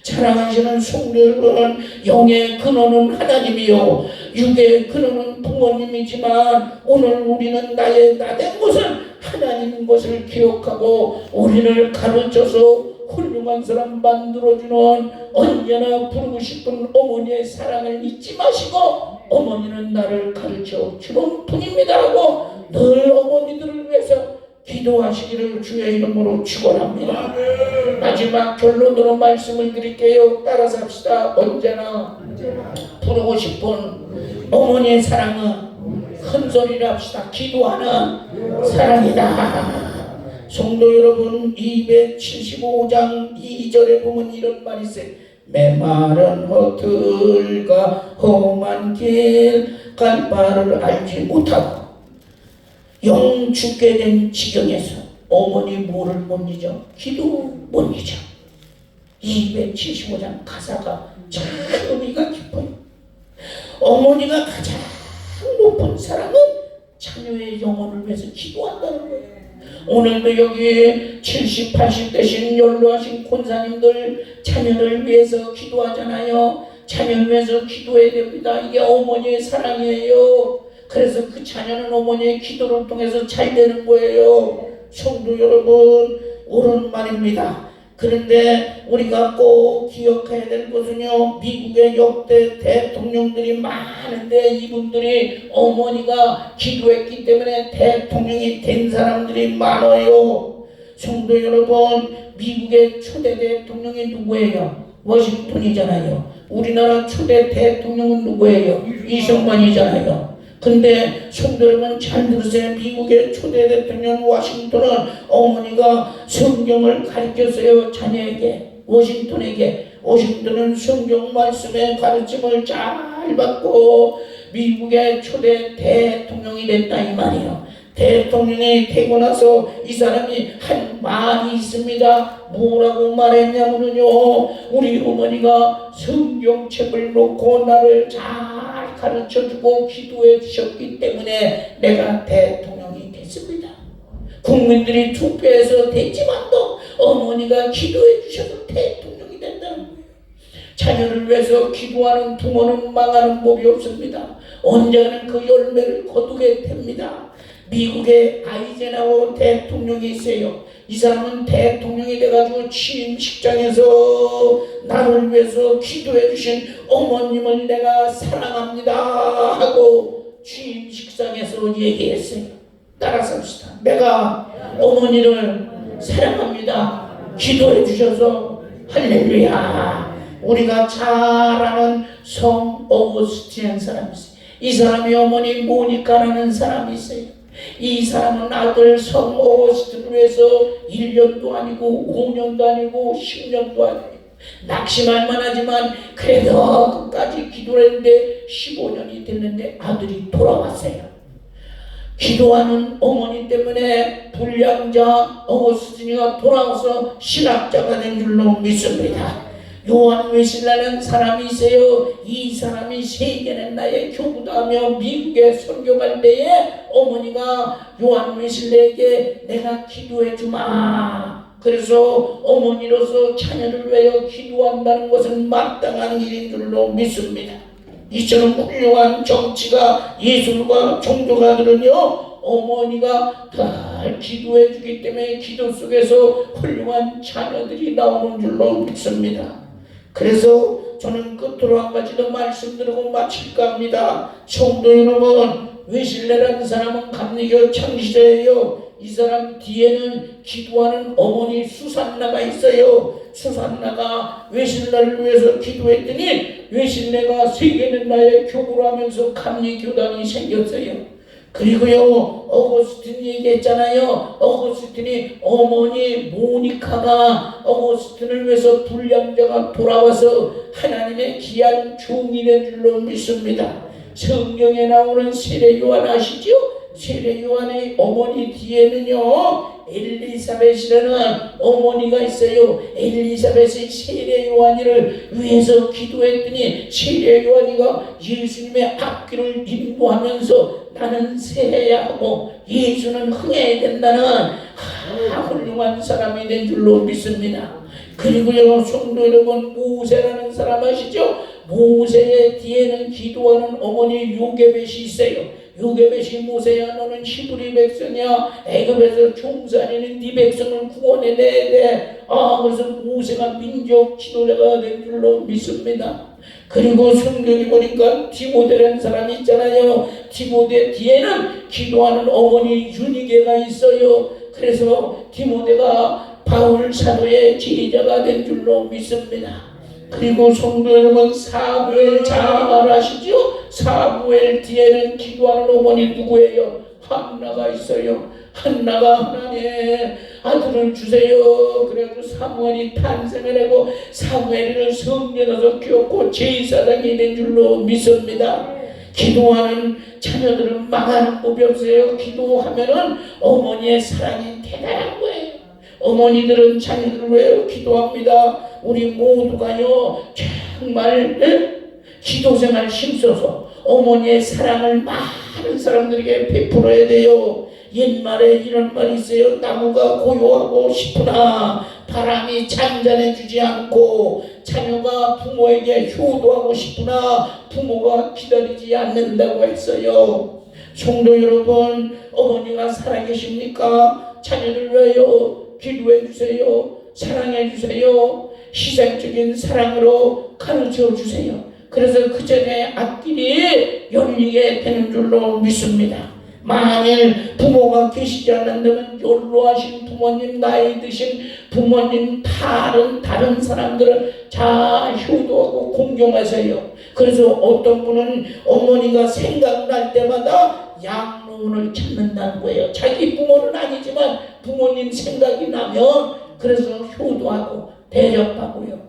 사랑하시는 성도 여러분, 영의 근원은 하나님이요 육의 근원은 부모님이지만 오늘 우리는 나된 것은 하나님인 것을 기억하고 우리를 가르쳐서 훌륭한 사람 만들어주는 언제나 부르고 싶은 어머니의 사랑을 잊지 마시고 어머니는 나를 가르쳐 주는 분입니다 하고 늘 어머니들을 위해서 기도하시기를 주의 이름으로 축원합니다. 마지막 결론으로 말씀을 드릴게요. 따라서 합시다. 언제나 부르고 싶은 어머니의 사랑은 큰 소리로 합시다. 기도하는 사랑이다. 성도 여러분, 275장 2절에 보면 이런 말이 있어요. 메마른 허들과 험한 길 갈 바를 알지 못하고 영 죽게 된 지경에서 어머니 뭐를 못 잊어? 기도 못 잊어. 275장 가사가 참 의미가 깊어요. 어머니가 가장 높은 사랑은 자녀의 영혼을 위해서 기도한다는 거예요. 오늘도 여기 70, 80 되신 연로하신 권사님들 자녀를 위해서 기도하잖아요. 자녀를 위해서 기도해야 됩니다. 이게 어머니의 사랑이에요. 그래서 그 자녀는 어머니의 기도를 통해서 잘 되는 거예요. 성도 여러분, 옳은 말입니다. 그런데 우리가 꼭 기억해야 될 것은요, 미국의 역대 대통령들이 많은데 이분들이 어머니가 기도했기 때문에 대통령이 된 사람들이 많아요. 성도 여러분, 미국의 초대 대통령이 누구예요? 워싱턴이잖아요. 우리나라 초대 대통령은 누구예요? 이승만이잖아요. 근데 성도 여러분 잘 들으세요. 미국의 초대 대통령 워싱턴은 어머니가 성경을 가르쳤어요. 자녀에게, 워싱턴은 성경 말씀의 가르침을 잘 받고 미국의 초대 대통령이 됐다 이 말이에요. 대통령이 되고 나서 이 사람이 한 말이 있습니다. 뭐라고 말했냐면요, 우리 어머니가 성경책을 놓고 나를 잘 가르쳐주고 기도해 주셨기 때문에 내가 대통령이 됐습니다. 국민들이 투표해서 됐지만도 어머니가 기도해 주셔서 대통령이 된다는 거예요. 자녀를 위해서 기도하는 부모는 망하는 법이 없습니다. 언젠가는 그 열매를 거두게 됩니다. 미국의 아이젠하워 대통령이 있어요. 이 사람은 대통령이 돼가지고 취임식장에서 나를 위해서 기도해 주신 어머님을 내가 사랑합니다 하고 취임식장에서 얘기했어요. 따라서 합시다. 내가 어머니를 사랑합니다. 기도해 주셔서 할렐루야. 우리가 잘 아는 성 어거스틴이라는 사람이 있어요. 이 사람이 어머니 모니카라는 사람이 있어요. 이 사람은 아들 성 어거스틴을 위해서 1년도 아니고 5년도 아니고 10년도 아니고 낙심할 만하지만 그래도 끝까지 기도를 했는데 15년이 됐는데 아들이 돌아왔어요. 기도하는 어머니 때문에 불량자 어거스틴이가 돌아와서 신학자가 된 줄로 믿습니다. 요한 웨슬레라는 사람이 있어요. 이 사람이 세계는 나의 교부다 하며 미국에 선교갈 때에 어머니가 요한 웨슬레에게 내가 기도해 주마. 그래서 어머니로서 자녀를 위하여 기도한다는 것은 마땅한 일인 줄로 믿습니다. 이처럼 훌륭한 정치가 예술과 종교가들은요, 어머니가 다 기도해 주기 때문에 기도 속에서 훌륭한 자녀들이 나오는 줄로 믿습니다. 그래서 저는 끝으로 한 가지 더 말씀드리고 마칠까 합니다. 성도 여러분, 웨슬레라는 사람은 감리교 창시자예요. 이 사람 뒤에는 기도하는 어머니 수산나가 있어요. 수산나가 웨슬레를 위해서 기도했더니 웨슬레가 세계는 나의 교구로 하면서 감리교단이 생겼어요. 그리고요, 어거스틴 얘기했잖아요. 어거스틴이 어머니 모니카가 어거스틴을 위해서 불량자가 돌아와서 하나님의 귀한 종이 된 줄로 믿습니다. 성경에 나오는 세례 요한 아시죠? 세례 요한의 어머니 뒤에는요, 엘리사벳이라는 어머니가 있어요. 엘리사벳이 세례 요한이를 위해서 기도했더니 세례 요한이가 예수님의 앞길을 인도하면서 나는 새해야 하고 예수는 흥해야 된다는 훌륭한 사람이 된 줄로 믿습니다. 그리고요, 성도 여러분, 모세라는 사람 아시죠? 모세의 뒤에는 기도하는 어머니 요게벳이 있어요. 요게벳이 모세야, 너는 히브리 백성이야. 애굽에서 종살이는 네 백성을 구원해내야 돼. 그래서 모세가 민족 지도자가 된 줄로 믿습니다. 그리고 성경에 보니까 디모데라는 사람이 있잖아요. 디모데 뒤에는 기도하는 어머니 유니게가 있어요. 그래서 디모데가 바울 사도의 제자가 된 줄로 믿습니다. 그리고 성도 여러분, 사무엘 잘 아시죠? 사무엘 뒤에는 기도하는 어머니 누구예요? 한나가 있어요. 한나가 하나님의 아들을 주세요. 그래서 사무엘이 탄생을 하고 사무엘을 성전에서 키웠고 제사장이 된 줄로 믿습니다. 기도하는 자녀들은 망하는 법이 없어요. 기도하면은 어머니의 사랑이 대단한 거예요. 어머니들은 자녀들을 위해 기도합니다. 우리 모두가요, 정말 기도생활 힘써서 어머니의 사랑을 많은 사람들에게 베풀어야 돼요. 옛말에 이런 말이 있어요. 나무가 고요하고 싶으나 바람이 잔잔해주지 않고, 자녀가 부모에게 효도하고 싶으나 부모가 기다리지 않는다고 했어요. 성도 여러분, 어머니가 살아계십니까? 자녀들 위하여 기도해 주세요. 사랑해 주세요. 희생적인 사랑으로 가르쳐 주세요. 그래서 그 전에 앞길이 열리게 되는 줄로 믿습니다. 만일 부모가 계시지 않는다면 연로하신 부모님, 나이 드신 부모님, 다른 사람들을 잘 효도하고 공경하세요. 그래서 어떤 분은 어머니가 생각날 때마다 양로원을 찾는다는 거예요. 자기 부모는 아니지만 부모님 생각이 나면 그래서 효도하고 대접하고요.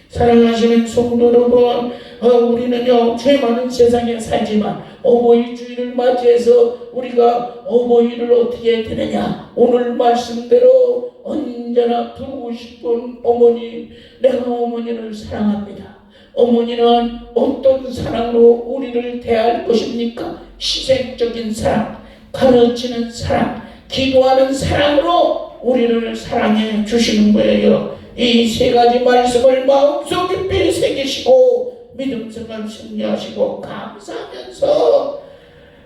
사랑하시는 성도 여러분, 우리는요 죄 많은 세상에 살지만 어버이 주일을 맞이해서 우리가 어버이를 어떻게 되느냐, 오늘 말씀대로 언제나 부르고 싶은 어머니, 내가 어머니를 사랑합니다. 어머니는 어떤 사랑으로 우리를 대할 것입니까? 희생적인 사랑, 가르치는 사랑, 기도하는 사랑으로 우리를 사랑해 주시는 거예요. 이 세 가지 말씀을 마음속 깊이 새기시고 믿음성을 승리하시고 감사하면서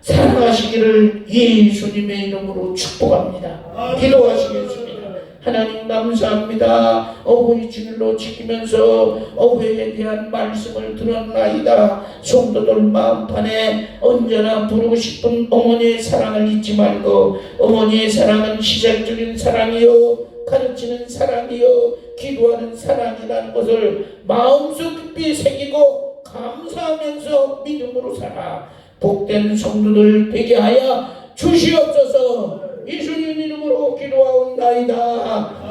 살아가시기를 예수님의 이름으로 축복합니다. 기도하시겠습니다. 하나님 감사합니다. 어버이 주일로 지키면서 어버이에 대한 말씀을 들었나이다. 성도들 마음판에 언제나 부르고 싶은 어머니의 사랑을 잊지 말고, 어머니의 사랑은 희생적인 사랑이요 가르치는 사랑이요 기도하는 사랑이라는 것을 마음속 깊이 새기고 감사하면서 믿음으로 살아 복된 성도들 되게 하여 주시옵소서. 예수님 이름으로 기도하옵나이다.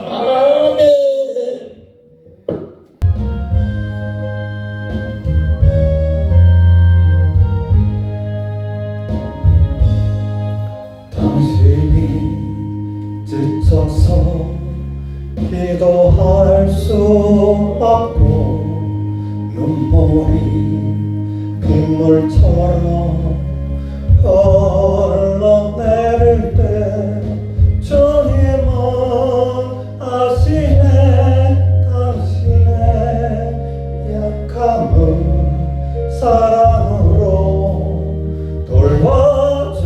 아멘. 당신이 지쳐서 기도할 수 없고 눈물이 빗물처럼 흘러내릴 때 주님은 아시네. 당신의 약함을 사랑으로 돌봐주시네.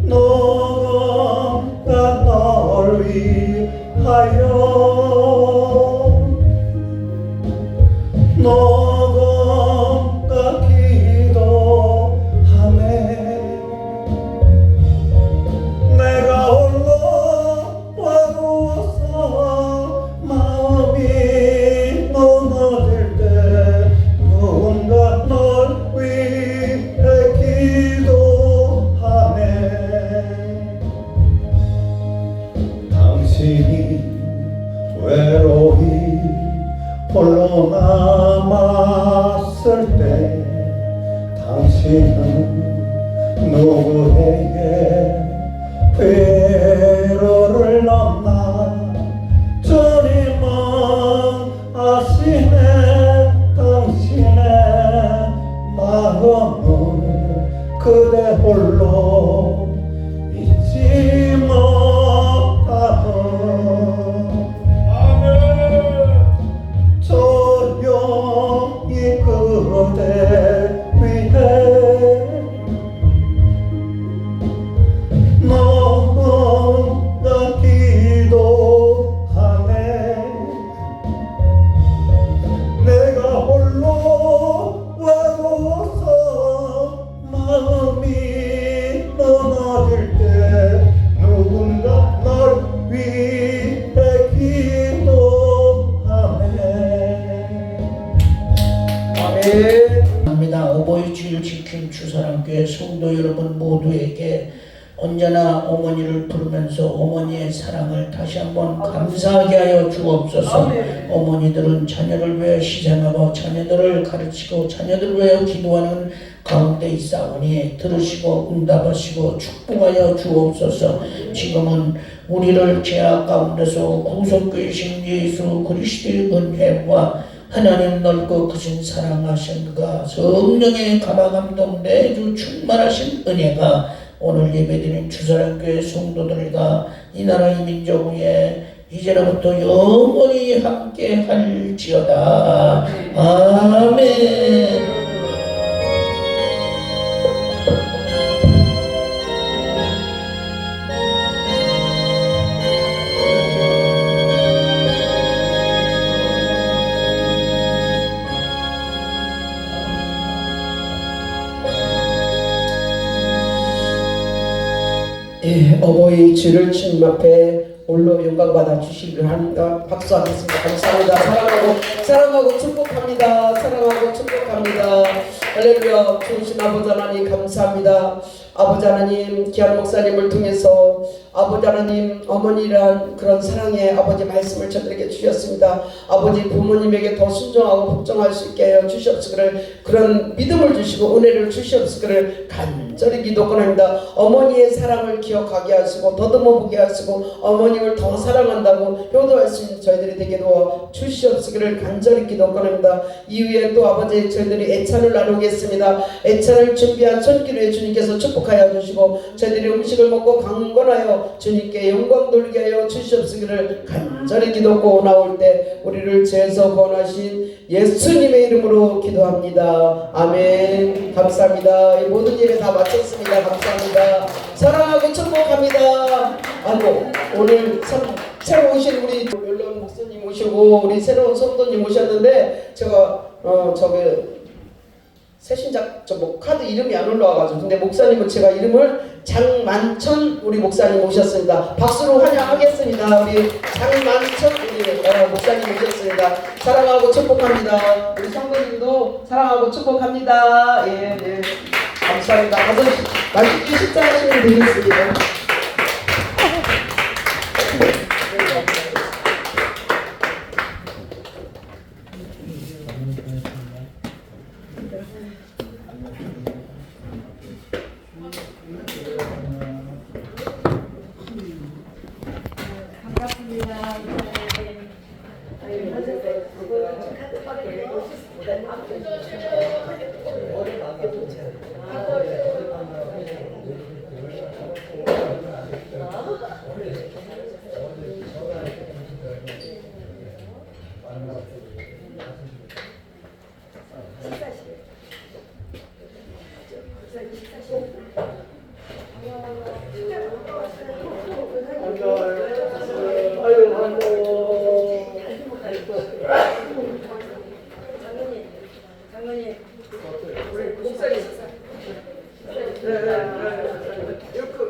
누군가 널 위하여 누군가 기도하네. 내가 홀로 외로워서 마음이 무너질 때 누군가 널 위해 기도하네. 당신이 외로이 홀로 남았을 때 당신은 누구에게 위로를 넣나. 주님은 아시네. 당신의 마음을 그대 홀로 잊지 못하고 조용히 그대 위해 누군가 기도하네. 내가 홀로 외로워서 마음이 무너질 때 누군가 널 위해 합니다. 어버이 주일 지킨 주사랑교회 성도 여러분 모두에게 언제나 어머니를 부르면서 어머니의 사랑을 다시 한번 감사하게 하여 주옵소서. 어머니들은 자녀를 위해 희생하고 자녀들을 가르치고 자녀들을 위해 기도하는 가운데 있사오니 들으시고 응답하시고 축복하여 주옵소서. 지금은 우리를 죄악 가운데서 구속주이신 예수 그리스도의 은혜와 하나님 넓고 크신 사랑하심과 성령의 감화감동 내주 충만하신 은혜가 오늘 예배드린 주사랑교회 성도들과 이 나라의 민족 위에 이제로부터 영원히 함께 할지어다. 아멘. 예, 어버이 주를 주님 앞에 홀로 영광받아 주시기를 합니다. 박수하겠습니다. 감사합니다. 사랑하고 축복합니다. 사랑하고 축복합니다. 할렐루야. 좋으신 아버지 하나님 감사합니다. 아버지 하나님 귀한 목사님을 통해서 아버지 하나님 어머니란 그런 사랑의 아버지 말씀을 저들에게 주셨습니다. 아버지 부모님에게 더 순종하고 복종할 수 있게 하여 주시옵시기를 그런 믿음을 주시고 은혜를 주시옵시기를 간절히 기도권합니다. 어머니의 사랑을 기억하게 하시고 더듬어 보게 하시고 어머님을 더 사랑한다고 효도할 수 있는 저희들이 되게 도와 주시옵시기를 간절히 기도권합니다. 이후에 또 아버지 저희들이 애찬을 나누겠습니다. 애찬을 준비한 손길에 주님께서 축복하여 주시고 저희들이 음식을 먹고 강건하여 주님께 영광 돌리게 하여 주시옵시기를 간절히 기도하고 나올 때 우리를 죄에서 구원하신 예수님의 이름으로 기도합니다. 아멘. 감사합니다. 이 모든 예배 다 마쳤습니다. 감사합니다. 사랑하고 축복합니다. 아이고 오늘 새로 오신 우리 연락 목사님 오시고 우리 새로운 성도님 오셨는데 제가 새신작 카드 이름이 안 올라와가지고 근데 목사님은 제가 이름을 장만천 우리 목사님 오셨습니다. 박수로 환영하겠습니다. 우리 장만천 우리 목사님 오셨습니다. 사랑하고 축복합니다. 우리 성도님도 사랑하고 축복합니다. 예, 예. 감사합니다. 가서 맛있게 식사하시면 되겠습니다.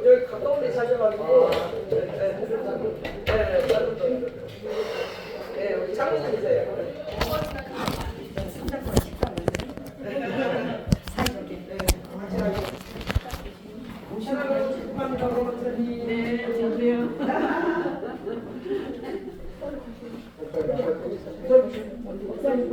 여기 가까운 데 사셔가지고 우리 장모님이세요. 목사님